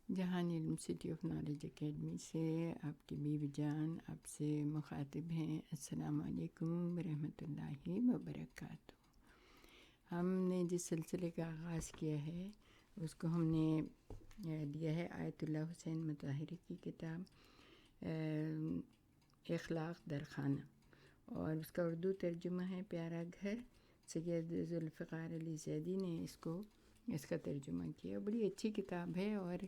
جہان علم city of knowledge academy سے آپ کی بیوی جان آپ سے مخاطب ہیں۔ السلام علیکم ورحمۃ اللہ وبرکاتہ۔ ہم نے جس سلسلے کا آغاز کیا ہے اس کو ہم نے لیا ہے آیت اللہ حسین مطہری کی کتاب اخلاق در خانہ، اور اس کا اردو ترجمہ ہے پیارا گھر۔ سید ذوالفقار علی زیدی نے اس کا ترجمہ کیا۔ بڑی اچھی کتاب ہے، اور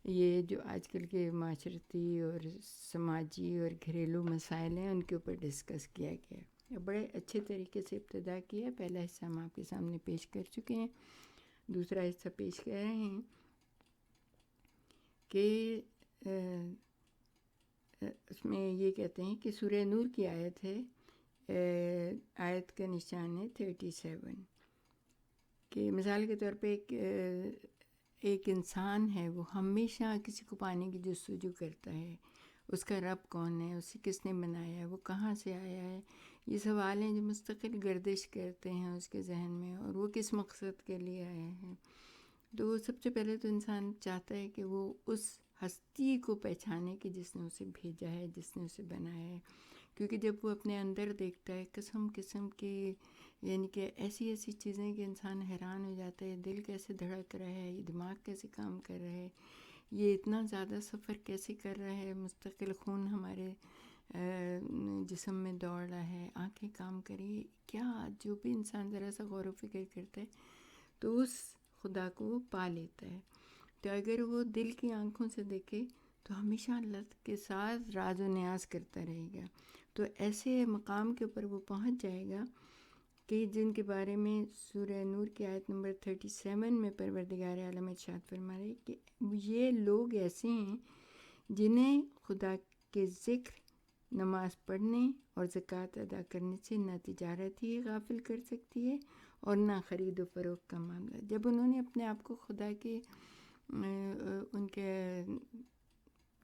یہ جو آج کل کے معاشرتی اور سماجی اور گھریلو مسائل ہیں ان کے اوپر ڈسکس کیا گیا ہے۔ بڑے اچھے طریقے سے ابتدا کیا ہے۔ پہلا حصہ ہم آپ کے سامنے پیش کر چکے ہیں، دوسرا حصہ پیش کر رہے ہیں کہ اس میں یہ کہتے ہیں کہ سورہ نور کی آیت ہے، آیت کا نشان ہے 37، کہ مثال کے طور پہ ایک انسان ہے، وہ ہمیشہ کسی کو پانے کی جستجو کرتا ہے، اس کا رب کون ہے، اسے کس نے بنایا ہے، وہ کہاں سے آیا ہے۔ یہ سوال ہیں جو مستقل گردش کرتے ہیں اس کے ذہن میں، اور وہ کس مقصد کے لیے آیا ہے۔ تو سب سے پہلے تو انسان چاہتا ہے کہ وہ اس ہستی کو پہچانے کہ جس نے اسے بھیجا ہے، جس نے اسے بنایا ہے، کیونکہ جب وہ اپنے اندر دیکھتا ہے قسم قسم کے، یعنی کہ ایسی چیزیں کہ انسان حیران ہو جاتا ہے، دل کیسے دھڑک رہا ہے، یہ دماغ کیسے کام کر رہا ہے، یہ اتنا زیادہ سفر کیسے کر رہا ہے، مستقل خون ہمارے جسم میں دوڑ رہا ہے، آنکھیں کام کری، کیا جو بھی انسان ذرا سا غور و فکر کرتا ہے تو اس خدا کو وہ پا لیتا ہے۔ تو اگر وہ دل کی آنکھوں سے دیکھے تو ہمیشہ اللہ کے ساتھ راز و نیاز کرتا رہے گا، تو ایسے مقام کے اوپر وہ پہنچ جائے گا کہ جن کے بارے میں سورہ نور کی آیت نمبر 37 میں پروردگار عالم ارشاد فرما رہے کہ یہ لوگ ایسے ہیں جنہیں خدا کے ذکر، نماز پڑھنے اور زکوٰۃ ادا کرنے سے نہ تجارت ہی غافل کر سکتی ہے اور نہ خرید و فروخت کا معاملہ۔ جب انہوں نے اپنے آپ کو خدا کے ان کے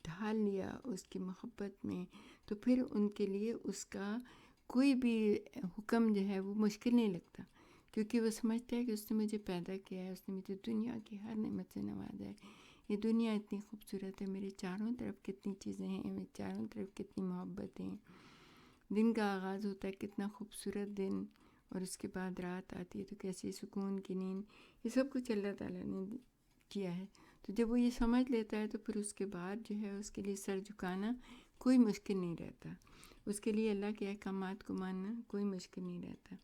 ڈھال لیا اس کی محبت میں، تو پھر ان کے لیے اس کا کوئی بھی حکم جو ہے وہ مشکل نہیں لگتا، کیونکہ وہ سمجھتا ہے کہ اس نے مجھے پیدا کیا ہے، اس نے مجھے دنیا کی ہر نعمت سے نوازا ہے، یہ دنیا اتنی خوبصورت ہے، میرے چاروں طرف کتنی چیزیں ہیں، میرے چاروں طرف کتنی محبتیں ہیں، دن کا آغاز ہوتا ہے کتنا خوبصورت دن، اور اس کے بعد رات آتی ہے تو کیسی سکون کی نیند، یہ سب کچھ اللہ تعالیٰ نے کیا ہے۔ تو جب وہ یہ سمجھ لیتا ہے تو پھر اس کے بعد جو ہے اس کے لیے سر جھکانا کوئی مشکل نہیں رہتا، اس کے لیے اللہ کے احکامات کو ماننا کوئی مشکل نہیں رہتا۔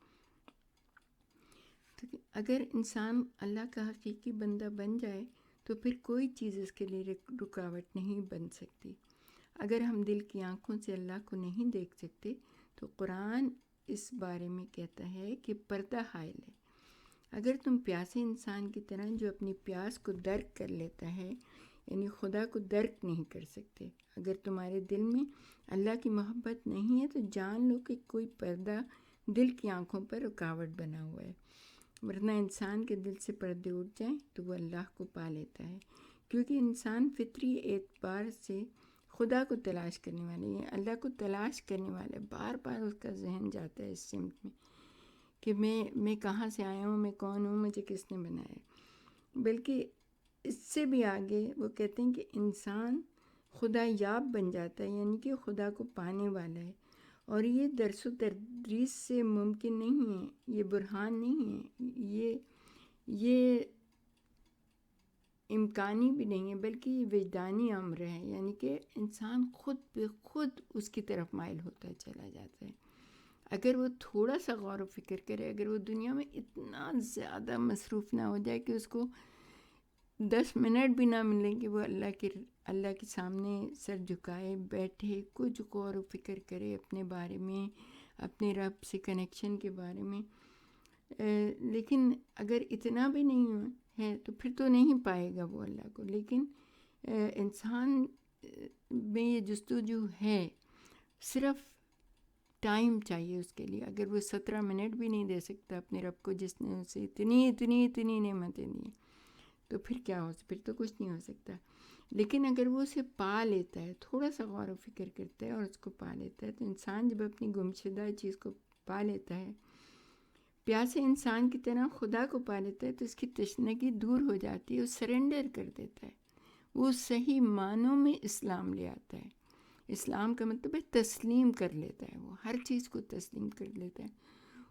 تو اگر انسان اللہ کا حقیقی بندہ بن جائے تو پھر کوئی چیز اس کے لیے رکاوٹ نہیں بن سکتی۔ اگر ہم دل کی آنکھوں سے اللہ کو نہیں دیکھ سکتے تو قرآن اس بارے میں کہتا ہے کہ پردہ حائل ہے۔ اگر تم پیاسے انسان کی طرح جو اپنی پیاس کو درک کر لیتا ہے، یعنی خدا کو درک نہیں کر سکتے، اگر تمہارے دل میں اللہ کی محبت نہیں ہے تو جان لو کہ کوئی پردہ دل کی آنکھوں پر رکاوٹ بنا ہوا ہے، ورنہ انسان کے دل سے پردے اٹھ جائیں تو وہ اللہ کو پا لیتا ہے، کیونکہ انسان فطری اعتبار سے خدا کو تلاش کرنے والے ہیں، اللہ کو تلاش کرنے والا ہے، بار بار اس کا ذہن جاتا ہے اس سمت میں کہ میں کہاں سے آیا ہوں، میں کون ہوں، مجھے کس نے بنایا ہے۔ بلکہ اس سے بھی آگے وہ کہتے ہیں کہ انسان خدا یاب بن جاتا ہے، یعنی کہ خدا کو پانے والا ہے، اور یہ درس و تدریس سے ممکن نہیں ہے، یہ برہان نہیں ہے، یہ امکانی بھی نہیں ہے، بلکہ یہ وجدانی امر ہے، یعنی کہ انسان خود بے خود اس کی طرف مائل ہوتا چلا جاتا ہے۔ اگر وہ تھوڑا سا غور و فکر کرے، اگر وہ دنیا میں اتنا زیادہ مصروف نہ ہو جائے کہ اس کو 10 منٹ بھی نہ ملیں کہ وہ اللہ کے سامنے سر جھکائے بیٹھے، کچھ غور و فکر کرے اپنے بارے میں، اپنے رب سے کنیکشن کے بارے میں، لیکن اگر اتنا بھی نہیں ہے تو پھر تو نہیں پائے گا وہ اللہ کو۔ لیکن انسان میں یہ جستجو ہے، صرف ٹائم چاہیے اس کے لیے۔ اگر وہ 17 منٹ بھی نہیں دے سکتا اپنے رب کو جس نے اسے اتنی نعمتیں دی، تو پھر کیا پھر تو کچھ نہیں ہو سکتا۔ لیکن اگر وہ اسے پا لیتا ہے، تھوڑا سا غور و فکر کرتا ہے اور اس کو پا لیتا ہے، تو انسان جب اپنی گمشدہ چیز کو پا لیتا ہے، پیاسے انسان کی طرح خدا کو پا لیتا ہے، تو اس کی تشنگی دور ہو جاتی ہے، وہ سرنڈر کر دیتا ہے، وہ صحیح معنوں میں اسلام لے آتا ہے. اسلام کا مطلب ہے تسلیم کر لیتا ہے، وہ ہر چیز کو تسلیم کر لیتا ہے،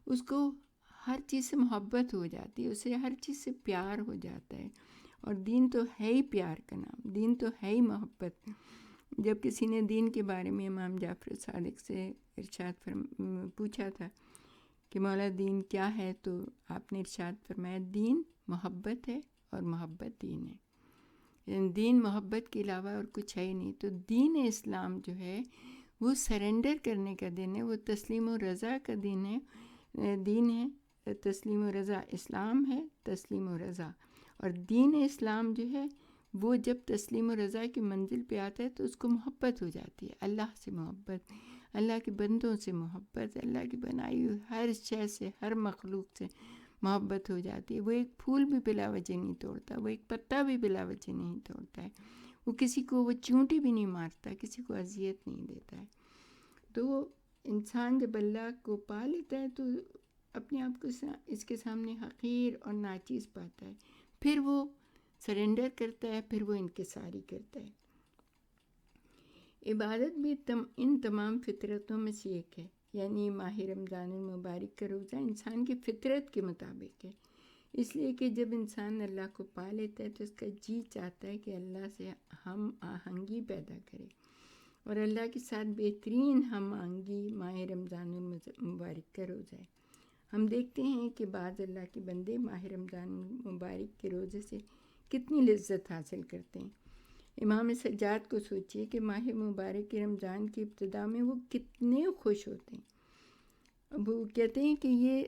اس کو ہر چیز سے محبت ہو جاتی ہے، اسے ہر چیز سے پیار ہو جاتا ہے. اور دین تو ہے ہی پیار کا نام، دین تو ہے ہی محبت. جب کسی نے دین کے بارے میں امام جعفر صادق سے ارشاد پوچھا تھا کہ مولا دین کیا ہے، تو آپ نے ارشاد فرمایا دین محبت ہے اور محبت دین ہے. یعنی دین محبت کے علاوہ اور کچھ ہے ہی نہیں. تو دین اسلام جو ہے وہ سرنڈر کرنے کا دین ہے، وہ تسلیم و رضا کا دین ہے. تسلیم و رضا اسلام ہے، تسلیم و رضا. اور دین اسلام جو ہے وہ جب تسلیم و رضا کی منزل پہ آتا ہے تو اس کو محبت ہو جاتی ہے، اللہ سے محبت، اللہ کے بندوں سے محبت، اللہ کی بنائی ہوئی ہر شے سے، ہر مخلوق سے محبت ہو جاتی ہے. وہ ایک پھول بھی بلا وجہ نہیں توڑتا، وہ ایک پتا بھی بلا وجہ نہیں توڑتا ہے، وہ کسی کو وہ چونٹی بھی نہیں مارتا، کسی کو اذیت نہیں دیتا ہے. تو انسان جب اللہ کو پا لیتا ہے تو اپنے آپ کو اس کے سامنے حقیر اور ناچیز پاتا ہے، پھر وہ سرنڈر کرتا ہے، پھر وہ انکساری کرتا ہے. عبادت بھی ان تمام فطرتوں میں سے ایک ہے. یعنی ماہ رمضان المبارک کا روزہ انسان کی فطرت کے مطابق ہے، اس لیے کہ جب انسان اللہ کو پا لیتا ہے تو اس کا جی چاہتا ہے کہ اللہ سے ہم آہنگی پیدا کرے، اور اللہ کے ساتھ بہترین ہم آہنگی ماہ رمضان المبارک کا روزہ ہے. ہم دیکھتے ہیں کہ بعض اللہ کے بندے ماہ رمضان المبارک کے روزے سے کتنی لذت حاصل کرتے ہیں. امام سجاد کو سوچیے کہ ماہ مبارک کے رمضان کی ابتدا میں وہ کتنے خوش ہوتے ہیں. اب وہ کہتے ہیں کہ یہ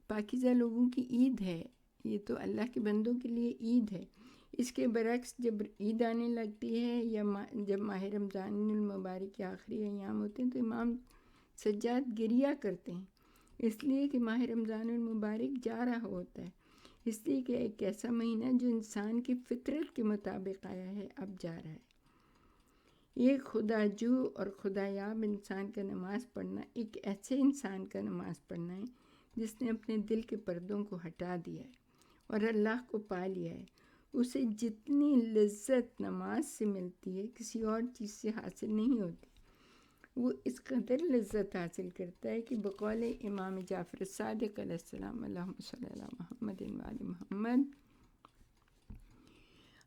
پاکیزہ لوگوں کی عید ہے، یہ تو اللہ کے بندوں کے لیے عید ہے. اس کے برعکس جب عید آنے لگتی ہے یا جب ماہ رمضان المبارک کے آخری ایام ہوتے ہیں تو امام سجاد گریہ کرتے ہیں، اس لیے کہ ماہ رمضان المبارک جا رہا ہوتا ہے، اس لیے کہ ایک ایسا مہینہ جو انسان کی فطرت کے مطابق آیا ہے اب جا رہا ہے. ایک خدا جو اور خدا یاب انسان کا نماز پڑھنا ایک ایسے انسان کا نماز پڑھنا ہے جس نے اپنے دل کے پردوں کو ہٹا دیا ہے اور اللہ کو پا لیا ہے. اسے جتنی لذت نماز سے ملتی ہے کسی اور چیز سے حاصل نہیں ہوتی. وہ اس قدر لذت حاصل کرتا ہے کہ بقول امام جعفر صادق علیہ السلام اللہم صلی علی محمد وآل محمد،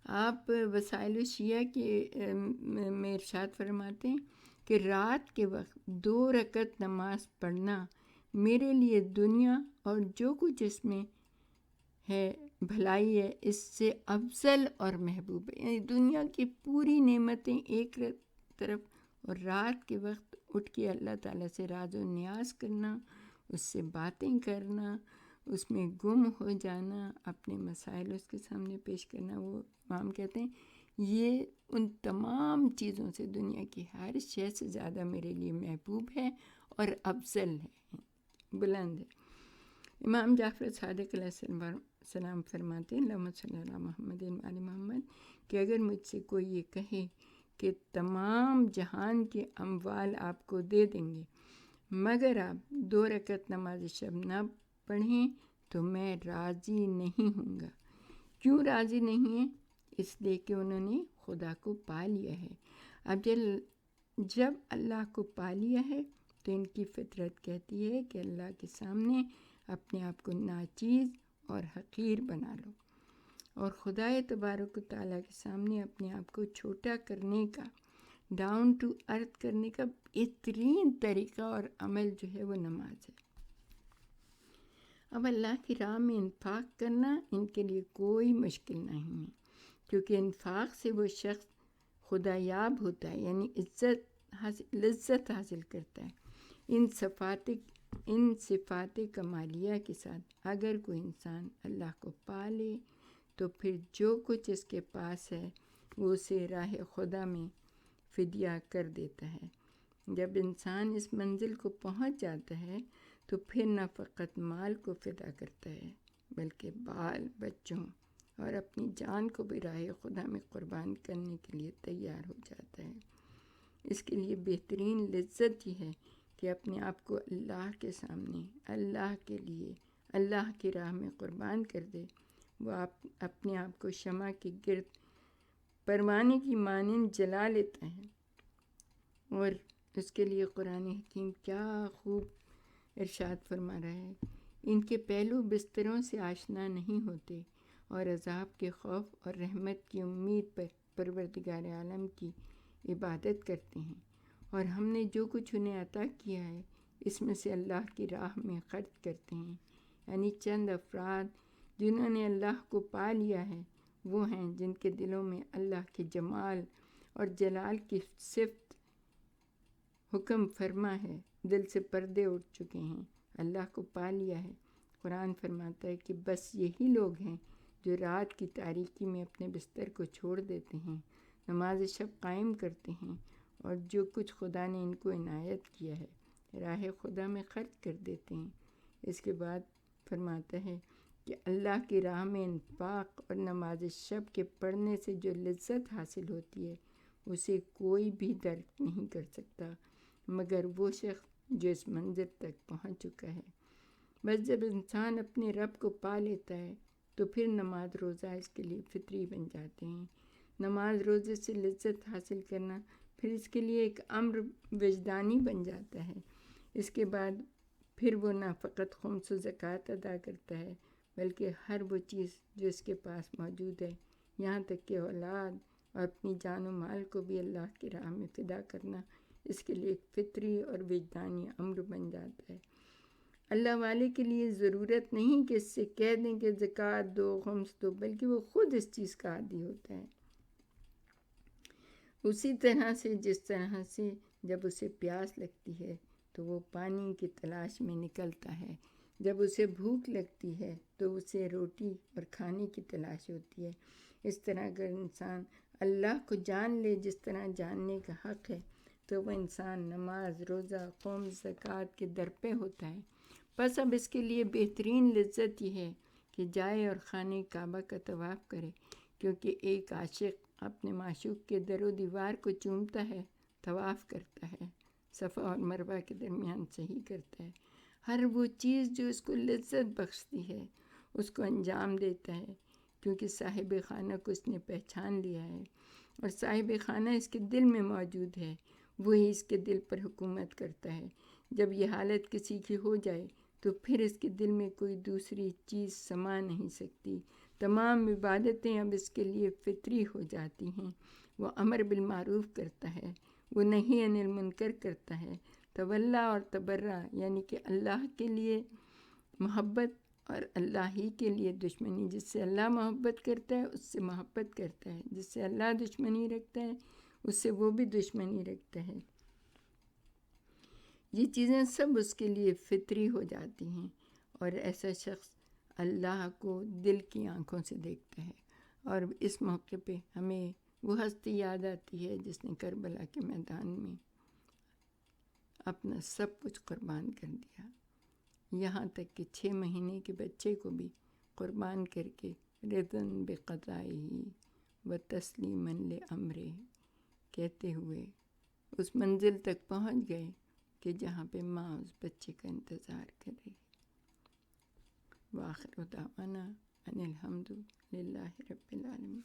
آپ وسائل الشیعہ کے میں ارشاد فرماتے ہیں کہ رات کے وقت 2 رکعت نماز پڑھنا میرے لیے دنیا اور جو کچھ اس میں ہے بھلائی ہے اس سے افضل اور محبوب ہے. یعنی دنیا کی پوری نعمتیں ایک طرف، اور رات کے وقت اٹھ کے اللہ تعالیٰ سے راز و نیاز کرنا، اس سے باتیں کرنا، اس میں گم ہو جانا، اپنے مسائل اس کے سامنے پیش کرنا. وہ امام کہتے ہیں یہ ان تمام چیزوں سے، دنیا کی ہر شے سے زیادہ میرے لیے محبوب ہے اور افضل ہے، بلند ہے. امام جعفر صادق علیہ السلام فرماتے ہیں اللہم صلی علی محمد وآل محمد کہ اگر مجھ سے کوئی یہ کہے کہ تمام جہان کے اموال آپ کو دے دیں گے مگر آپ 2 رکعت نماز شب نہ پڑھیں تو میں راضی نہیں ہوں گا. کیوں راضی نہیں ہیں؟ اس لیے کہ انہوں نے خدا کو پا لیا ہے. اب جب اللہ کو پا لیا ہے تو ان کی فطرت کہتی ہے کہ اللہ کے سامنے اپنے آپ کو ناچیز اور حقیر بنا لو، اور خدا تبارک و تعالیٰ کے سامنے اپنے آپ کو چھوٹا کرنے کا، ڈاؤن ٹو ارتھ کرنے کا بہترین طریقہ اور عمل جو ہے وہ نماز ہے. اب اللہ کی راہ میں انفاق کرنا ان کے لیے کوئی مشکل نہیں ہے، کیونکہ انفاق سے وہ شخص خدا یاب ہوتا ہے، یعنی لذت حاصل کرتا ہے. ان صفات کمالیہ کے ساتھ اگر کوئی انسان اللہ کو پا لے تو پھر جو کچھ اس کے پاس ہے وہ اسے راہ خدا میں فدیہ کر دیتا ہے. جب انسان اس منزل کو پہنچ جاتا ہے تو پھر نہ فقط مال کو فدا کرتا ہے بلکہ بال بچوں اور اپنی جان کو بھی راہ خدا میں قربان کرنے کے لیے تیار ہو جاتا ہے. اس کے لیے بہترین لذت یہ ہے کہ اپنے آپ کو اللہ کے سامنے، اللہ کے لیے، اللہ کی راہ میں قربان کر دے. وہ اپنے آپ کو شمع کے گرد پروانے کی مانند جلا لیتا ہے۔ اور اس کے لیے قرآن حکیم کیا خوب ارشاد فرما رہا ہے، ان کے پہلو بستروں سے آشنا نہیں ہوتے اور عذاب کے خوف اور رحمت کی امید پر پروردگار عالم کی عبادت کرتے ہیں، اور ہم نے جو کچھ انہیں عطا کیا ہے اس میں سے اللہ کی راہ میں خرچ کرتے ہیں۔ یعنی چند افراد جنہوں نے اللہ کو پا لیا ہے وہ ہیں جن کے دلوں میں اللہ کے جمال اور جلال کی صفت حکم فرما ہے، دل سے پردے اٹھ چکے ہیں، اللہ کو پا لیا ہے۔ قرآن فرماتا ہے کہ بس یہی لوگ ہیں جو رات کی تاریکی میں اپنے بستر کو چھوڑ دیتے ہیں، نماز شب قائم کرتے ہیں، اور جو کچھ خدا نے ان کو عنایت کیا ہے راہ خدا میں خرچ کر دیتے ہیں۔ اس کے بعد فرماتا ہے کہ اللہ کی راہ میں انفاق اور نماز شب کے پڑھنے سے جو لذت حاصل ہوتی ہے اسے کوئی بھی درک نہیں کر سکتا مگر وہ شخص جو اس منزل تک پہنچ چکا ہے۔ بس جب انسان اپنے رب کو پا لیتا ہے تو پھر نماز روزہ اس کے لیے فطری بن جاتے ہیں۔ نماز روزے سے لذت حاصل کرنا پھر اس کے لیے ایک امر وجدانی بن جاتا ہے۔ اس کے بعد پھر وہ نہ فقط خمس و زکوٰۃ ادا کرتا ہے بلکہ ہر وہ چیز جو اس کے پاس موجود ہے، یہاں تک کہ اولاد اور اپنی جان و مال کو بھی اللہ کی راہ میں فدا کرنا اس کے لیے ایک فطری اور وجدانی امر بن جاتا ہے۔ اللہ والے کے لیے ضرورت نہیں کہ اس سے کہہ دیں کہ زکوٰۃ دو، خمس دو، بلکہ وہ خود اس چیز کا عادی ہوتا ہے۔ اسی طرح سے جس طرح سے جب اسے پیاس لگتی ہے تو وہ پانی کی تلاش میں نکلتا ہے، جب اسے بھوک لگتی ہے تو اسے روٹی اور کھانے کی تلاش ہوتی ہے، اس طرح اگر انسان اللہ کو جان لے جس طرح جاننے کا حق ہے تو وہ انسان نماز، روزہ، خمس، زکوٰۃ کے در پہ ہوتا ہے۔ بس اب اس کے لیے بہترین لذت یہ ہے کہ جائے اور خانہ کعبہ کا طواف کرے، کیونکہ ایک عاشق اپنے معشوق کے در و دیوار کو چومتا ہے، طواف کرتا ہے، صفا اور مروہ کے درمیان صحیح کرتا ہے، ہر وہ چیز جو اس کو لذت بخشتی ہے اس کو انجام دیتا ہے، کیونکہ صاحب خانہ کو اس نے پہچان لیا ہے اور صاحب خانہ اس کے دل میں موجود ہے، وہی اس کے دل پر حکومت کرتا ہے۔ جب یہ حالت کسی کی ہو جائے تو پھر اس کے دل میں کوئی دوسری چیز سما نہیں سکتی، تمام عبادتیں اب اس کے لیے فطری ہو جاتی ہیں۔ وہ امر بالمعروف کرتا ہے، وہ نہی عن المنکر کرتا ہے، تولا اور تبرہ یعنی کہ اللہ کے لیے محبت اور اللہ ہی کے لیے دشمنی۔ جس سے اللہ محبت کرتا ہے اس سے محبت کرتا ہے، جس سے اللہ دشمنی رکھتا ہے اس سے وہ بھی دشمنی رکھتا ہے۔ یہ چیزیں سب اس کے لیے فطری ہو جاتی ہیں، اور ایسا شخص اللہ کو دل کی آنکھوں سے دیکھتا ہے۔ اور اس موقع پہ ہمیں وہ ہستی یاد آتی ہے جس نے کربلا کے میدان میں اپنا سب کچھ قربان کر دیا، یہاں تک کہ 6 مہینے کے بچے کو بھی قربان کر کے رضاً بقضائہ و تسلیما لامرہ کہتے ہوئے اس منزل تک پہنچ گئے کہ جہاں پہ ماں اس بچے کا انتظار کر رہی۔ وآخر دعوانا ان الحمد للہ رب العالمین۔